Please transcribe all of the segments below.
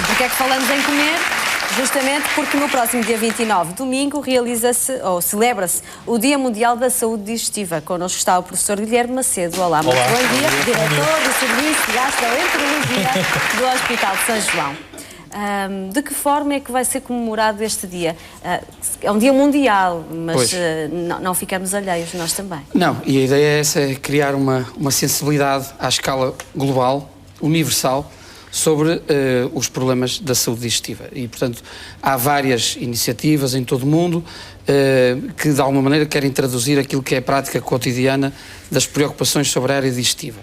Porquê é que falamos em comer? Justamente porque no próximo dia 29, domingo, realiza-se, ou celebra-se, o Dia Mundial da Saúde Digestiva. Connosco está o professor Guilherme Macedo. Olá, muito bom dia. Diretor do Serviço de Gastroenterologia do Hospital de São João. De que forma é que vai ser comemorado este dia? É um dia mundial, mas não ficamos alheios, nós também. Não, e a ideia é essa, é criar uma sensibilidade à escala global, universal, sobre os problemas da saúde digestiva. E, portanto, há várias iniciativas em todo o mundo que, de alguma maneira, querem traduzir aquilo que é a prática cotidiana das preocupações sobre a área digestiva.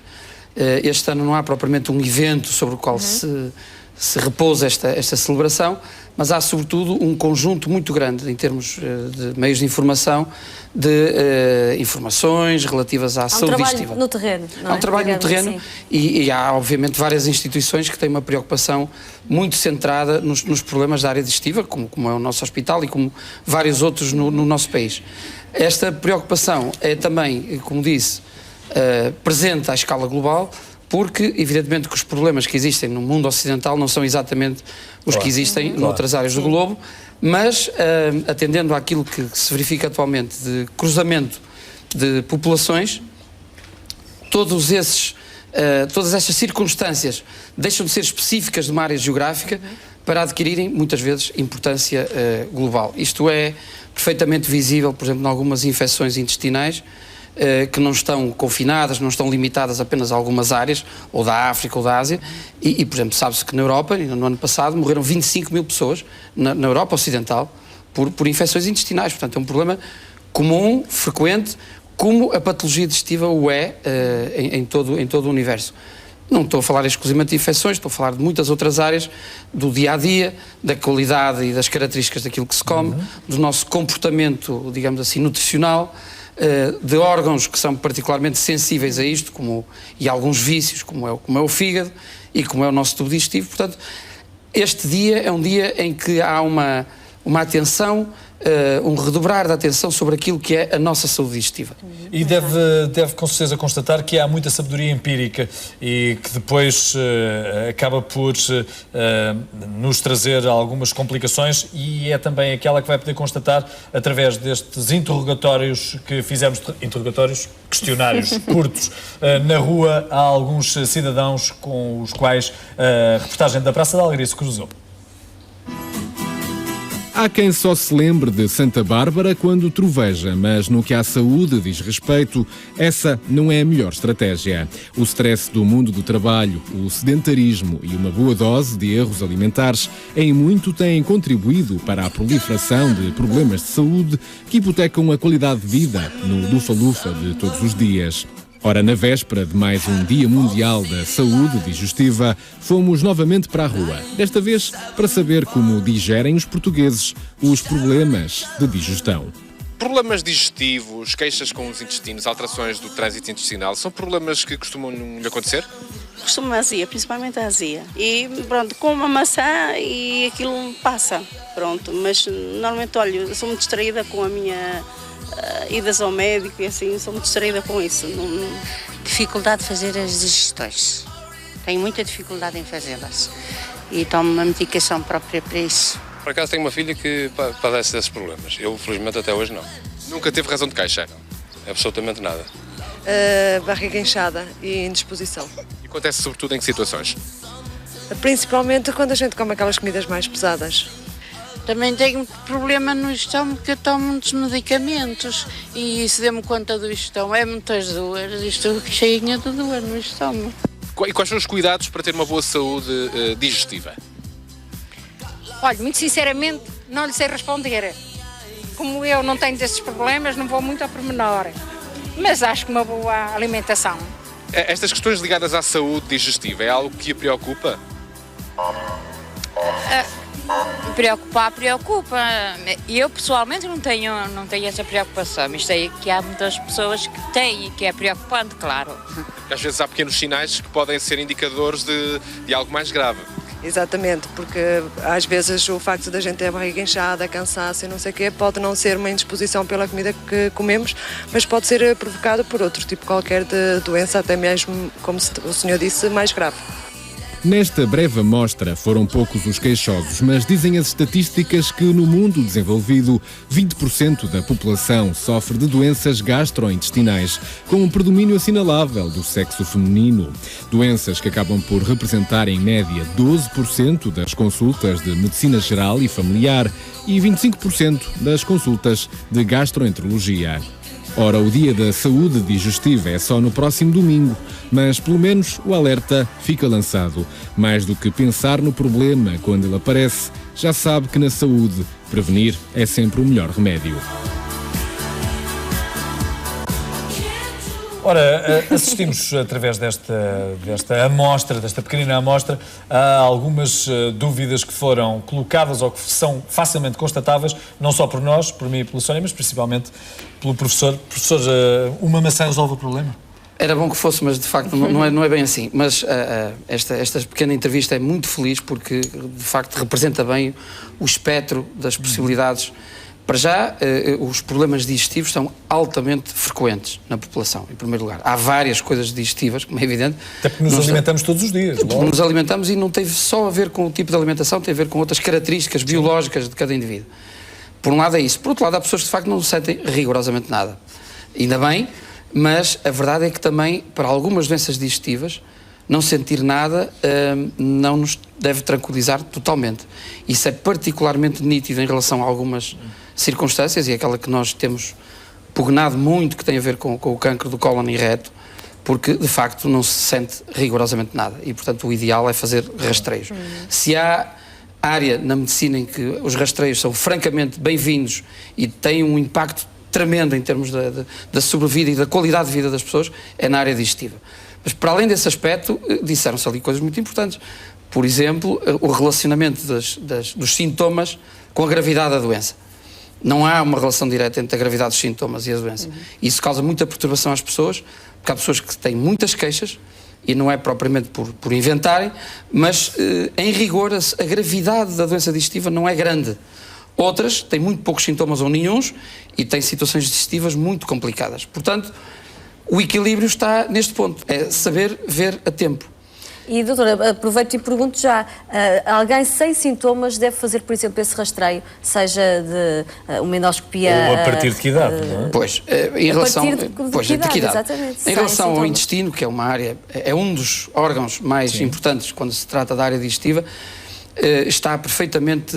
Este ano não há propriamente um evento sobre o qual se repousa esta celebração, mas há, sobretudo, um conjunto muito grande, em termos de meios de informação, de informações relativas à saúde digestiva. Há um trabalho no terreno, não é? Há um trabalho no terreno e há, obviamente, várias instituições que têm uma preocupação muito centrada nos problemas da área digestiva, como é o nosso hospital e como vários outros no nosso país. Esta preocupação é também, como disse, presente à escala global, porque, evidentemente, que os problemas que existem no mundo ocidental não são exatamente os que existem noutras áreas do globo, mas, atendendo àquilo que se verifica atualmente de cruzamento de populações, todas estas circunstâncias deixam de ser específicas de uma área geográfica para adquirirem, muitas vezes, importância global. Isto é perfeitamente visível, por exemplo, em algumas infecções intestinais, que não estão confinadas, não estão limitadas apenas a algumas áreas, ou da África ou da Ásia, e por exemplo, sabe-se que na Europa, no ano passado, morreram 25 mil pessoas, na Europa Ocidental, por infecções intestinais. Portanto, é um problema comum, frequente, como a patologia digestiva o é em todo o universo. Não estou a falar exclusivamente de infecções, estou a falar de muitas outras áreas, do dia-a-dia, da qualidade e das características daquilo que se come, do nosso comportamento, digamos assim, nutricional, de órgãos que são particularmente sensíveis a isto, e alguns vícios, como é o fígado e como é o nosso tubo digestivo. Portanto, este dia é um dia em que há uma atenção, um redobrar da atenção sobre aquilo que é a nossa saúde digestiva. E deve com certeza constatar que há muita sabedoria empírica e que depois acaba por nos trazer algumas complicações, e é também aquela que vai poder constatar através destes interrogatórios que fizemos, questionários curtos, na rua, a alguns cidadãos com os quais a reportagem da Praça da Alegria se cruzou. Há quem só se lembre de Santa Bárbara quando troveja, mas no que à saúde diz respeito, essa não é a melhor estratégia. O stress do mundo do trabalho, o sedentarismo e uma boa dose de erros alimentares em muito têm contribuído para a proliferação de problemas de saúde que hipotecam a qualidade de vida no lufa-lufa de todos os dias. Ora, na véspera de mais um Dia Mundial da Saúde Digestiva, fomos novamente para a rua, desta vez para saber como digerem os portugueses os problemas de digestão. Problemas digestivos, queixas com os intestinos, alterações do trânsito intestinal, são problemas que costumam lhe acontecer? Costuma a azia, principalmente a azia. E pronto, como uma maçã e aquilo passa, pronto. Mas normalmente, olha, eu sou muito distraída com a minha idas ao médico e assim, sou muito distraída com isso. Dificuldade de fazer as digestões. Tenho muita dificuldade em fazê-las. E tomo uma medicação própria para isso. Por acaso tenho uma filha que padece desses problemas. Eu, felizmente, até hoje não. Nunca teve razão de queixa? Absolutamente nada. Barriga inchada e indisposição. E acontece sobretudo em que situações? Principalmente quando a gente come aquelas comidas mais pesadas. Também tenho problema no estômago, porque eu tomo muitos medicamentos e isso deu-me conta do estômago. É muitas dores, estou cheinha de dor no estômago. E quais são os cuidados para ter uma boa saúde digestiva? Olha, muito sinceramente, não lhe sei responder. Como eu não tenho desses problemas, não vou muito ao pormenor. Mas acho que uma boa alimentação. Estas questões ligadas à saúde digestiva é algo que a preocupa? Preocupa. Eu pessoalmente não tenho essa preocupação, mas sei que há muitas pessoas que têm e que é preocupante, claro. Às vezes há pequenos sinais que podem ser indicadores de algo mais grave. Exatamente, porque às vezes o facto da gente ter a barriga inchada, cansaço e não sei o quê, pode não ser uma indisposição pela comida que comemos, mas pode ser provocado por outro tipo qualquer de doença, até mesmo, como o senhor disse, mais grave. Nesta breve amostra foram poucos os queixosos, mas dizem as estatísticas que no mundo desenvolvido 20% da população sofre de doenças gastrointestinais, com um predomínio assinalável do sexo feminino. Doenças que acabam por representar em média 12% das consultas de medicina geral e familiar e 25% das consultas de gastroenterologia. Ora, o Dia da Saúde Digestiva é só no próximo domingo, mas pelo menos o alerta fica lançado. Mais do que pensar no problema quando ele aparece, já sabe que na saúde prevenir é sempre o melhor remédio. Ora, assistimos através desta amostra, desta pequenina amostra, a algumas dúvidas que foram colocadas ou que são facilmente constatáveis, não só por nós, por mim e pela Sónia, mas principalmente pelo professor. Professor, uma maçã resolve o problema? Era bom que fosse, mas de facto não é bem assim. Mas esta pequena entrevista é muito feliz porque de facto representa bem o espectro das possibilidades. Para já, os problemas digestivos são altamente frequentes na população, em primeiro lugar. Há várias coisas digestivas, como é evidente. Até porque nos alimentamos todos os dias. Nos alimentamos e não tem só a ver com o tipo de alimentação, tem a ver com outras características biológicas de cada indivíduo. Por um lado é isso. Por outro lado, há pessoas que de facto não sentem rigorosamente nada. Ainda bem, mas a verdade é que também, para algumas doenças digestivas, não sentir nada não nos deve tranquilizar totalmente. Isso é particularmente nítido em relação a algumas circunstâncias, e aquela que nós temos pugnado muito, que tem a ver com o cancro do cólon e reto, porque de facto não se sente rigorosamente nada e portanto o ideal é fazer rastreios. Se há área na medicina em que os rastreios são francamente bem-vindos e têm um impacto tremendo em termos da sobrevida e da qualidade de vida das pessoas, é na área digestiva. Mas para além desse aspecto, disseram-se ali coisas muito importantes. Por exemplo, o relacionamento dos sintomas com a gravidade da doença. Não há uma relação direta entre a gravidade dos sintomas e a doença. Isso causa muita perturbação às pessoas, porque há pessoas que têm muitas queixas, e não é propriamente por inventarem, mas em rigor a gravidade da doença digestiva não é grande. Outras têm muito poucos sintomas ou nenhuns e têm situações digestivas muito complicadas. Portanto, o equilíbrio está neste ponto, é saber ver a tempo. E, doutora, aproveito e pergunto já, alguém sem sintomas deve fazer, por exemplo, esse rastreio, seja de uma endoscopia... Ou a partir de que idade, não é? Pois, em relação... A partir de que idade, exatamente. Em relação ao intestino, que é uma área, é um dos órgãos mais importantes quando se trata da área digestiva, está perfeitamente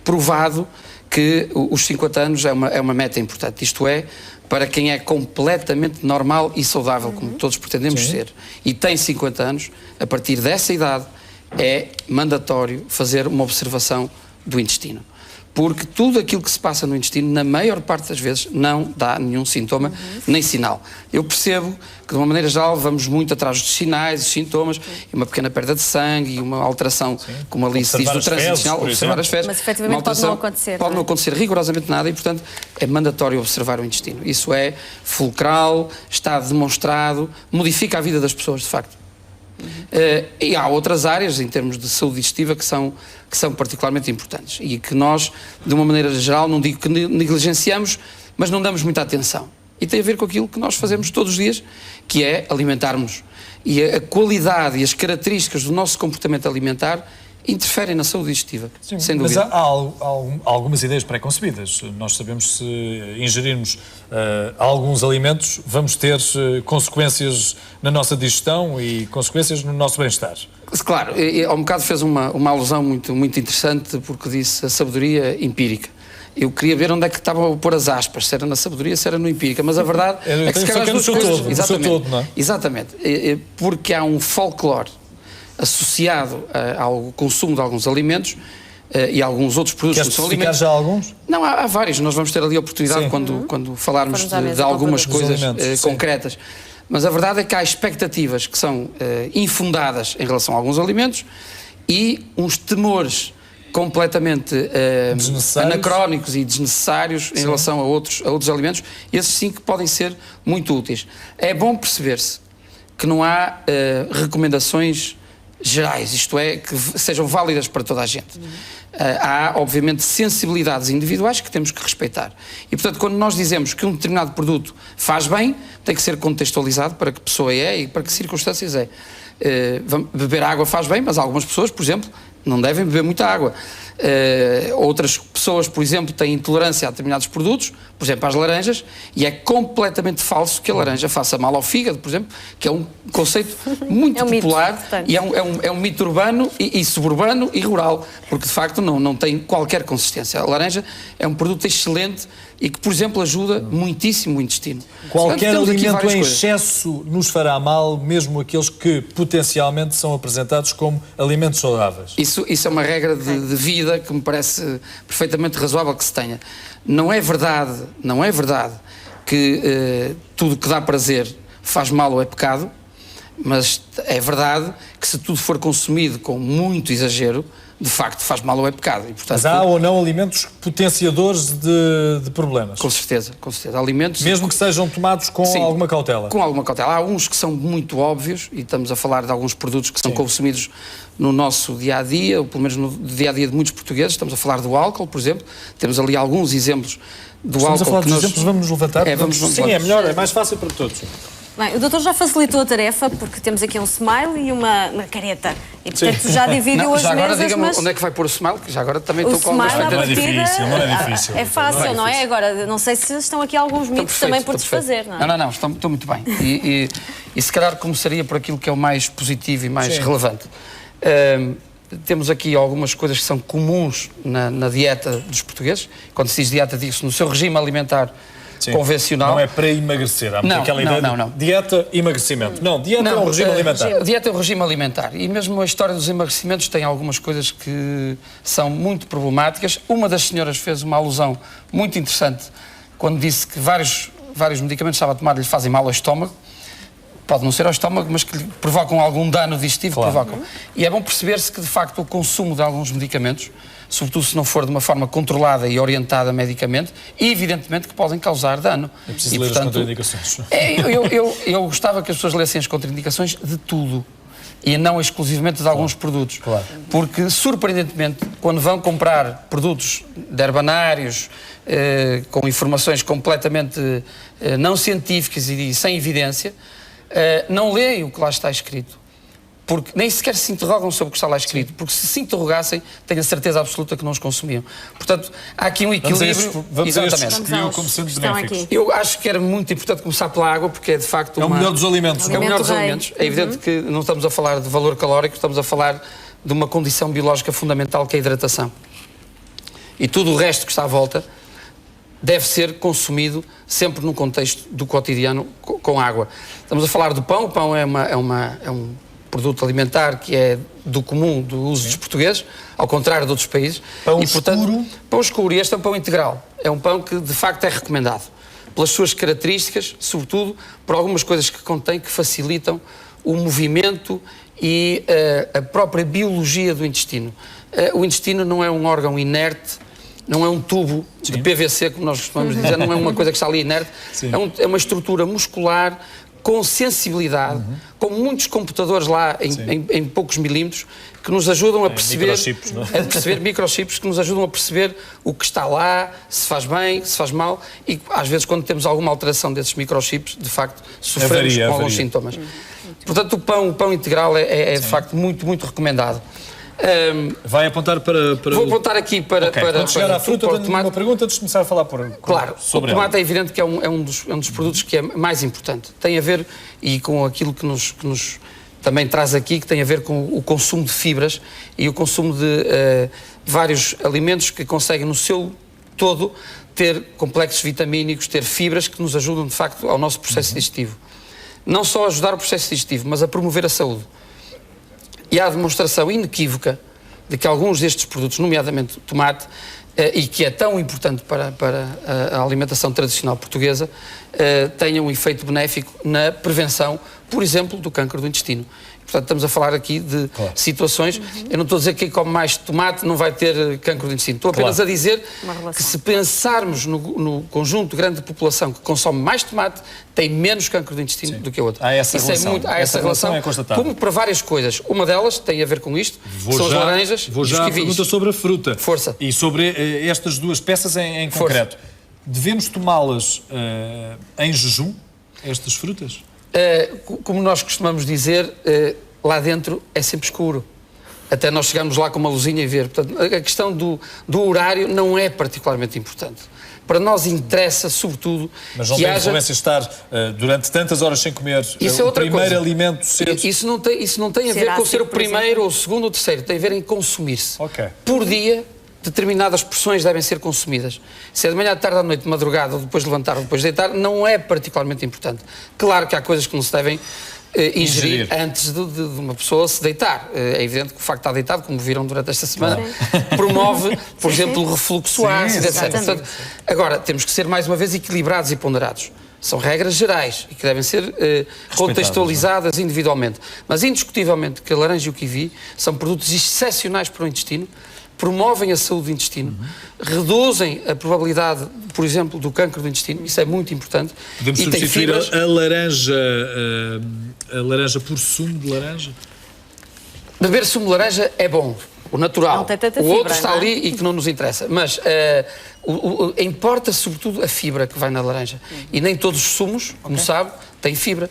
provado que os 50 anos é uma meta importante. Isto é, para quem é completamente normal e saudável, como todos pretendemos ser, e tem 50 anos, a partir dessa idade é mandatório fazer uma observação do intestino. Porque tudo aquilo que se passa no intestino, na maior parte das vezes, não dá nenhum sintoma nem sinal. Eu percebo que, de uma maneira geral, vamos muito atrás dos sinais, dos sintomas, e uma pequena perda de sangue, e uma alteração, como ali se diz, do trânsito intestinal, observar as fezes. Mas, efetivamente, pode não acontecer. Pode não acontecer rigorosamente nada e, portanto, é mandatório observar o intestino. Isso é fulcral, está demonstrado, modifica a vida das pessoas, de facto. E há outras áreas, em termos de saúde digestiva, que são particularmente importantes e que nós, de uma maneira geral, não digo que negligenciamos, mas não damos muita atenção. E tem a ver com aquilo que nós fazemos todos os dias, que é alimentarmos. E a qualidade e as características do nosso comportamento alimentar interferem na saúde digestiva, sem dúvida. Mas há algumas ideias pré-concebidas. Nós sabemos que se ingerirmos alguns alimentos, vamos ter consequências na nossa digestão e consequências no nosso bem-estar. Claro, há um bocado fez uma alusão muito, muito interessante, porque disse a sabedoria empírica. Eu queria ver onde é que estava a pôr as aspas, se era na sabedoria, se era no empírica, mas a verdade é que se calhar as duas coisas... Exatamente, não é? Exatamente, porque há um folclore associado ao consumo de alguns alimentos e alguns outros produtos que são alimentos. Já alguns? Não, há vários. Nós vamos ter ali a oportunidade quando falarmos de algumas coisas concretas. Mas a verdade é que há expectativas que são infundadas em relação a alguns alimentos e uns temores completamente anacrónicos e desnecessários em relação a outros alimentos. Esses sim que podem ser muito úteis. É bom perceber-se que não há recomendações gerais, isto é, que sejam válidas para toda a gente. Há, obviamente, sensibilidades individuais que temos que respeitar. E, portanto, quando nós dizemos que um determinado produto faz bem, tem que ser contextualizado para que pessoa é e para que circunstâncias é. Beber água faz bem, mas algumas pessoas, por exemplo, não devem beber muita água. Outras pessoas, por exemplo, têm intolerância a determinados produtos, por exemplo, às laranjas, e é completamente falso que a laranja faça mal ao fígado, por exemplo, que é um conceito muito popular e é um mito urbano e suburbano e rural, porque de facto não tem qualquer consistência. A laranja é um produto excelente e que, por exemplo, ajuda muitíssimo o intestino. Qualquer alimento em excesso nos fará mal, mesmo aqueles que potencialmente são apresentados como alimentos saudáveis. Isso é uma regra de vida que me parece perfeitamente razoável que se tenha. Não é verdade que tudo que dá prazer faz mal ou é pecado, mas é verdade que se tudo for consumido com muito exagero, de facto faz mal ou é pecado. E, portanto, mas há ou não alimentos potenciadores de problemas? Com certeza. Alimentos... Mesmo que sejam tomados com alguma cautela? Com alguma cautela. Há uns que são muito óbvios, e estamos a falar de alguns produtos que são consumidos no nosso dia-a-dia, ou pelo menos no dia-a-dia de muitos portugueses. Estamos a falar do álcool, por exemplo. Temos ali alguns exemplos do álcool. Estamos a falar dos exemplos, vamos nos levantar? Sim, é melhor, é mais fácil para todos. Bem, o doutor já facilitou a tarefa, porque temos aqui um smile e uma careta. E, portanto, já dividiu as já agora mesas, diga-me mas... onde é que vai pôr o smile, que já agora também estou com algumas... Não é difícil. É fácil, não é? Agora, não sei se estão aqui alguns mitos também por desfazer, não é? Não, estou muito bem. E se calhar começaria por aquilo que é o mais positivo e mais relevante. Temos aqui algumas coisas que são comuns na dieta dos portugueses. Quando se diz dieta, diz-se no seu regime alimentar convencional. Não é para emagrecer, há aquela ideia de dieta e emagrecimento. Não, dieta é um regime alimentar. Dieta é um regime alimentar. E mesmo a história dos emagrecimentos tem algumas coisas que são muito problemáticas. Uma das senhoras fez uma alusão muito interessante quando disse que vários medicamentos que estava a tomar lhe fazem mal ao estômago. Pode não ser ao estômago, mas que lhe provocam algum dano digestivo. Provocam. E é bom perceber-se que, de facto, o consumo de alguns medicamentos, sobretudo se não for de uma forma controlada e orientada medicamente, evidentemente que podem causar dano. É preciso ler as contraindicações. Eu gostava que as pessoas lessem as contraindicações de tudo e não exclusivamente de alguns produtos. Porque, surpreendentemente, quando vão comprar produtos de herbanários com informações completamente não científicas e sem evidência, não leem o que lá está escrito. Porque nem sequer se interrogam sobre o que está lá escrito, porque se interrogassem, tenho a certeza absoluta que não os consumiam. Portanto, há aqui um equilíbrio. Vamos a estes que escolhiam como sendo benéficos. Eu acho que era muito importante começar pela água, porque é de facto o melhor dos alimentos. É o melhor dos alimentos. É evidente que não estamos a falar de valor calórico, estamos a falar de uma condição biológica fundamental que é a hidratação. E tudo o resto que está à volta deve ser consumido sempre num contexto do cotidiano com água. Estamos a falar do pão. O pão é um produto alimentar que é do comum do uso dos portugueses, ao contrário de outros países. Pão escuro? Pão escuro, e este é um pão integral. É um pão que de facto é recomendado pelas suas características, sobretudo por algumas coisas que contém que facilitam o movimento e a própria biologia do intestino. O intestino não é um órgão inerte, não é um tubo de PVC, como nós costumamos dizer, não é uma coisa que está ali inerte, é uma estrutura muscular com sensibilidade, com muitos computadores lá em poucos milímetros, que nos ajudam a perceber, microchips que nos ajudam a perceber o que está lá, se faz bem, se faz mal, e às vezes quando temos alguma alteração desses microchips, de facto, sofremos com alguns sintomas. Portanto, o pão integral é de facto muito, muito recomendado. Vai apontar para... Vou apontar aqui para quando chegar à fruta, tenho uma pergunta antes de começar a falar sobre o tomate é evidente que é um dos produtos que é mais importante. Tem a ver, e com aquilo que nos também traz aqui, que tem a ver com o consumo de fibras e o consumo de vários alimentos que conseguem no seu todo ter complexos vitamínicos, ter fibras que nos ajudam de facto ao nosso processo digestivo. Não só a ajudar o processo digestivo, mas a promover a saúde. E há a demonstração inequívoca de que alguns destes produtos, nomeadamente o tomate, e que é tão importante para a alimentação tradicional portuguesa, tenham um efeito benéfico na prevenção, por exemplo, do câncer do intestino. Portanto, estamos a falar aqui de situações. Eu não estou a dizer que quem come mais tomate não vai ter cancro do intestino. Estou apenas a dizer que se pensarmos no conjunto grande de população que consome mais tomate, tem menos cancro do intestino do que a outra. Há essa relação. Há essa relação é constatável. como para várias coisas. Uma delas tem a ver com isto, que são as laranjas e os kiwis. Vou já à pergunta sobre a fruta. Força. E sobre estas duas peças em concreto. Devemos tomá-las em jejum, estas frutas? Como nós costumamos dizer, lá dentro é sempre escuro. Até nós chegarmos lá com uma luzinha e ver. Portanto, a questão do horário não é particularmente importante. Para nós interessa, sobretudo, mas não tem influência estar durante tantas horas sem comer o primeiro alimento cedo? Isso não tem a ver com ser o primeiro, ou o segundo, ou o terceiro. Tem a ver em consumir-se. Por dia, determinadas porções devem ser consumidas. Se é de manhã, de tarde, à noite, de madrugada, ou depois de levantar, ou depois de deitar, não é particularmente importante. Claro que há coisas que não se devem ingerir antes de uma pessoa se deitar. É evidente que o facto de estar deitado, como viram durante esta semana, promove, por exemplo, o refluxo ácido, etc. Portanto, agora, temos que ser, mais uma vez, equilibrados e ponderados. São regras gerais e que devem ser contextualizadas individualmente. Mas, indiscutivelmente, que a laranja e o kiwi são produtos excepcionais para o intestino, promovem a saúde do intestino, reduzem a probabilidade, por exemplo, do cancro do intestino, isso é muito importante. Podemos substituir a laranja por sumo de laranja? Beber sumo de laranja é bom, o natural. Não tem tanta o fibra, outro está ali e que não nos interessa. Mas importa sobretudo a fibra que vai na laranja. E nem todos os sumos, como sabe, têm fibra.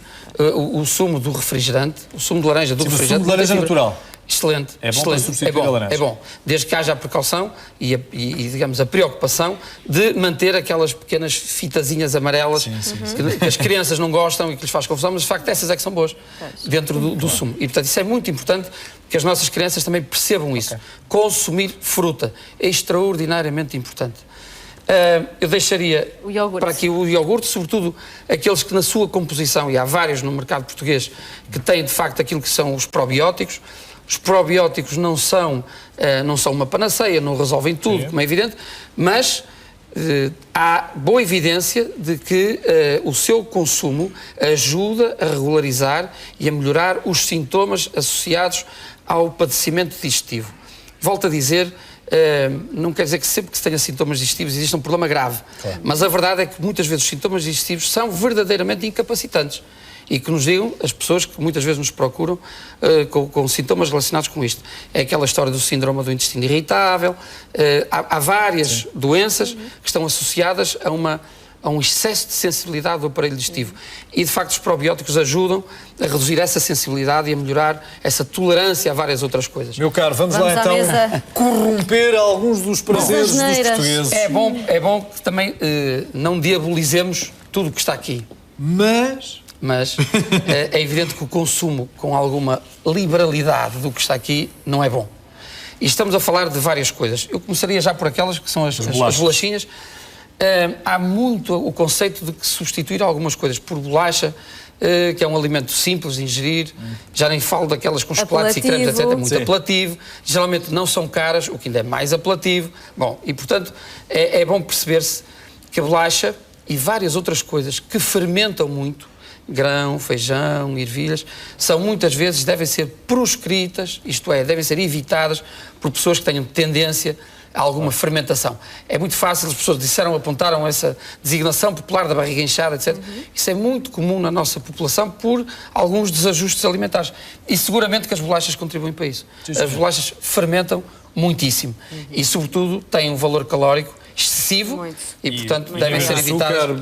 O sumo do refrigerante, o sumo de laranja do refrigerante... O sumo de laranja natural? Excelente. É bom para substituir a laranja? É bom. Desde que haja a precaução e digamos, a preocupação de manter aquelas pequenas fitazinhas amarelas que as crianças não gostam e que lhes faz confusão, mas de facto essas é que são boas dentro do sumo. E portanto isso é muito importante que as nossas crianças também percebam isso. Consumir fruta é extraordinariamente importante. Eu deixaria para aqui o iogurte, sobretudo aqueles que na sua composição, e há vários no mercado português, que têm de facto aquilo que são os probióticos. Os probióticos não são uma panaceia, não resolvem tudo, como é evidente, mas há boa evidência de que o seu consumo ajuda a regularizar e a melhorar os sintomas associados ao padecimento digestivo. Volto a dizer, não quer dizer que sempre que se tenha sintomas digestivos existe um problema grave, mas a verdade é que muitas vezes os sintomas digestivos são verdadeiramente incapacitantes. E que nos digam as pessoas que muitas vezes nos procuram com sintomas relacionados com isto. É aquela história do síndrome do intestino irritável. Há várias doenças que estão associadas a um excesso de sensibilidade do aparelho digestivo. E, de facto, os probióticos ajudam a reduzir essa sensibilidade e a melhorar essa tolerância a várias outras coisas. Meu caro, vamos lá então corromper alguns dos prazeres dos portugueses. É bom que também não diabolizemos tudo o que está aqui. Mas é evidente que o consumo com alguma liberalidade do que está aqui não é bom. E estamos a falar de várias coisas. Eu começaria já por aquelas que são as bolachinhas. Há muito o conceito de que substituir algumas coisas por bolacha, que é um alimento simples de ingerir, já nem falo daquelas com chocolates e cremes, etc. É muito apelativo. Geralmente não são caras, o que ainda é mais apelativo. Bom, e portanto é bom perceber-se que a bolacha e várias outras coisas que fermentam muito, grão, feijão, ervilhas, são muitas vezes, devem ser proscritas, isto é, devem ser evitadas por pessoas que tenham tendência a alguma fermentação. É muito fácil, as pessoas apontaram essa designação popular da barriga inchada, etc. Isso é muito comum na nossa população por alguns desajustes alimentares. E seguramente que as bolachas contribuem para isso. As bolachas fermentam muitíssimo e, sobretudo, têm um valor calórico excessivo e portanto, devem ser evitadas.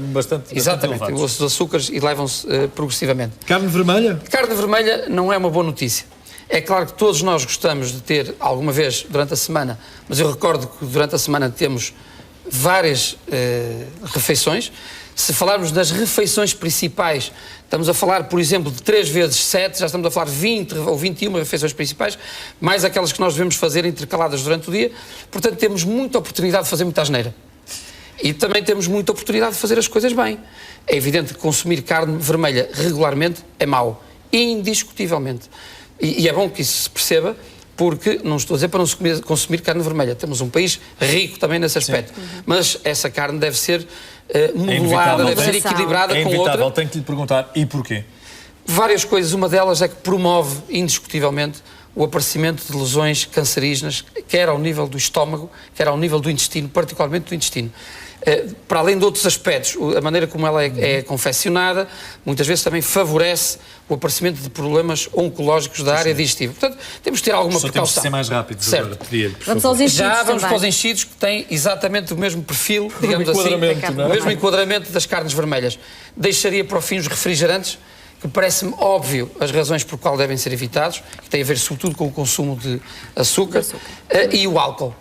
Exatamente, os açúcares e levam-se progressivamente. Carne vermelha? Carne vermelha não é uma boa notícia. É claro que todos nós gostamos de ter alguma vez durante a semana, mas eu recordo que durante a semana temos várias refeições. Se falarmos das refeições principais, estamos a falar, por exemplo, de 3 vezes 7, já estamos a falar de 20 ou 21 refeições principais, mais aquelas que nós devemos fazer intercaladas durante o dia. Portanto, temos muita oportunidade de fazer muita asneira. E também temos muita oportunidade de fazer as coisas bem. É evidente que consumir carne vermelha regularmente é mau, indiscutivelmente. E é bom que isso se perceba, porque, não estou a dizer para não se consumir carne vermelha, temos um país rico também nesse aspecto, mas essa carne deve ser modulada, deve ser equilibrada com outra. Tenho que lhe perguntar, e porquê? Várias coisas, uma delas é que promove indiscutivelmente o aparecimento de lesões cancerígenas, quer ao nível do estômago, quer ao nível do intestino, particularmente do intestino. Para além de outros aspectos, a maneira como ela é confeccionada, muitas vezes também favorece o aparecimento de problemas oncológicos da área digestiva. Portanto, temos de ter alguma precaução. Temos de ser mais rápidos agora, pedia-lhe, por Vamos favor. aos enchidos Já vamos também. para os enchidos, que têm exatamente o mesmo perfil, digamos assim, não é? o mesmo enquadramento das carnes vermelhas. Deixaria para o fim os refrigerantes, que parece-me óbvio as razões por qual devem ser evitados, que tem a ver sobretudo com o consumo de açúcar. E o álcool.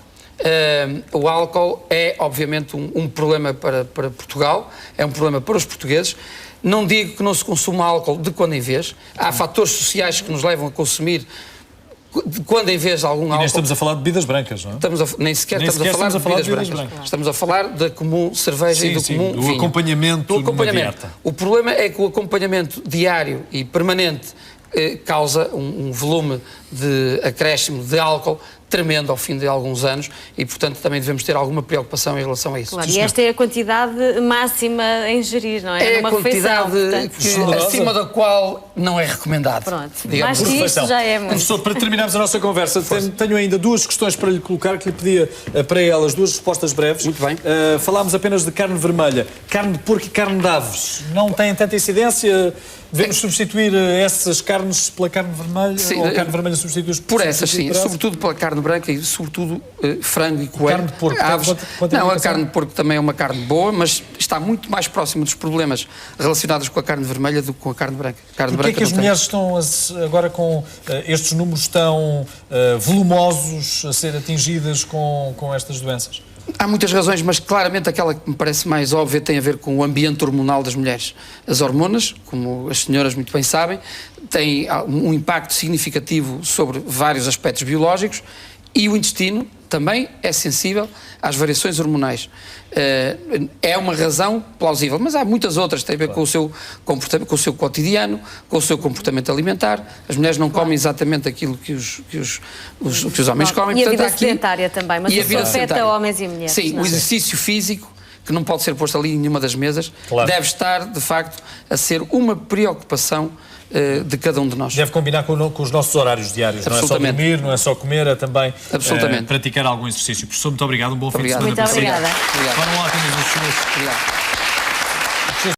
O álcool é, obviamente, um problema para Portugal, é um problema para os portugueses. Não digo que não se consuma álcool de quando em vez. Há fatores sociais que nos levam a consumir de quando em vez algum álcool. E nem estamos a falar de bebidas brancas, não é? Nem sequer estamos a falar de bebidas brancas. Estamos a falar da comum cerveja e do comum do vinho. acompanhamento numa dieta. O problema é que o acompanhamento diário e permanente causa um volume de acréscimo de álcool tremendo ao fim de alguns anos e, portanto, também devemos ter alguma preocupação em relação a isso. Claro, e esta é a quantidade máxima a ingerir, não é? É a quantidade acima da qual não é recomendado. Pronto, mais que isso já é muito. Professor, para terminarmos a nossa conversa, tenho ainda duas questões para lhe colocar, que lhe pedia para elas duas respostas breves. Muito bem. Falámos apenas de carne vermelha. Carne de porco e carne de aves não têm tanta incidência? Devemos substituir essas carnes pela carne vermelha? Sim, ou a carne vermelha substitui por essas, sim. Sobretudo pela carne branca e sobretudo frango e coelho. Carne de porco. Aves. Não, a carne de porco também é uma carne boa, mas está muito mais próxima dos problemas relacionados com a carne vermelha do que com a carne branca. Porquê é que as mulheres estão agora com estes números tão volumosos a ser atingidas com estas doenças? Há muitas razões, mas claramente aquela que me parece mais óbvia tem a ver com o ambiente hormonal das mulheres. As hormonas, como as senhoras muito bem sabem, têm um impacto significativo sobre vários aspectos biológicos e o intestino também é sensível às variações hormonais. É uma razão plausível, mas há muitas outras, tem a ver com o seu comportamento, com o seu cotidiano, com o seu comportamento alimentar. As mulheres não comem exatamente aquilo que os homens comem. E portanto, a vida sedentária também, mas isso afeta homens e mulheres. Sim, o exercício físico, que não pode ser posto ali em nenhuma das mesas, deve estar, de facto, a ser uma preocupação de cada um de nós. Deve combinar com os nossos horários diários, não é só dormir, não é só comer, é também praticar algum exercício. Professor, muito obrigado, um bom fim de semana para si. Muito obrigada. Foram ótimos os senhores. Obrigado.